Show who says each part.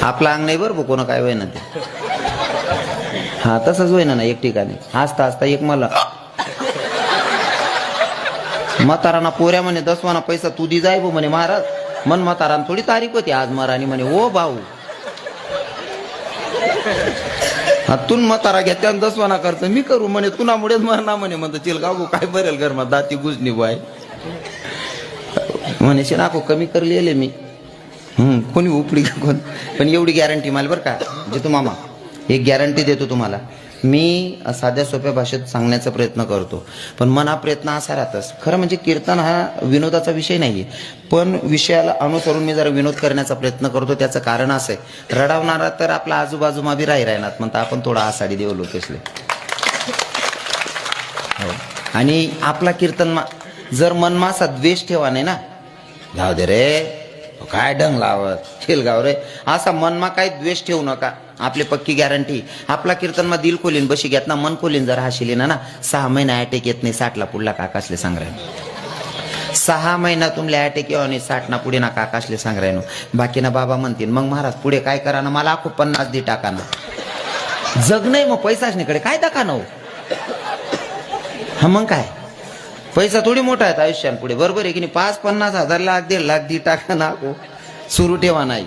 Speaker 1: आपलं अंग नाही बरं कोण काय होईना ते. हा तसंच होईना ना एक ठिकाणी. हसता हसता एक मला म्हाताराना पोऱ्या म्हणे 10वाना पैसा तू दी जाय म्हणे महाराज. मन म्हातारान थोडी तारीख होती आज महाराणी म्हणे ओ भाऊ हातून म्हातारा घेत्या 10वाना खर्च मी करू म्हणे तुनामुळेच मरणा म्हणे. म्हणतो चिलगाव काय बरेल घरमा दाती गुजनी बाय म्हणे नाको कमी करलेले मी. कोणी उपडी कोण पण एवढी गॅरंटी मला बरं का जितू मामा एक गॅरंटी देतो तुम्हाला. मी साध्या सोप्या भाषेत सांगण्याचा प्रयत्न करतो पण मना प्रयत्न असा राहतच. खरं म्हणजे कीर्तन हा विनोदाचा विषय नाहीये पण विषयाला अनुसरून मी जरा विनोद करण्याचा प्रयत्न करतो. त्याचं कारण असं आहे रडावणारा तर आपला आजूबाजूमा बी राहणार म्हणता आपण थोडा आसाडी देऊ लोकेशले. आणि आपला कीर्तन जर मनमासा द्वेष ठेवा नाही ना जाऊ दे रे काय डंग लावत खेलगाव रे असा मनमा काही द्वेष ठेवू नका. आपली पक्की गॅरंटी आपला कीर्तन मा दिल खोलीन बशी घेत ना मन खोलीन जर हाशिली ना 6 महिना अटॅक येत नाही 60ला पुढला काकाशले सांग राहिनो. 6 महिना तुमले अटॅक येऊ आणि 60 ना पुढे ना काकाशले सांग राहिनो. बाकी ना बाबा म्हणतील मग महाराज पुढे काय करा ना मला 50 दे टाका ना. जग नाही मग पैसाच नाहीकडे काय टाका ना. हा मग काय पैसा थोडी मोठा आहे आयुष्यान पुढे बरोबर आहे की नाही. 5-50 हजार लाख 1.5 लाख दी टाका ना सुरू ठेवा नाही.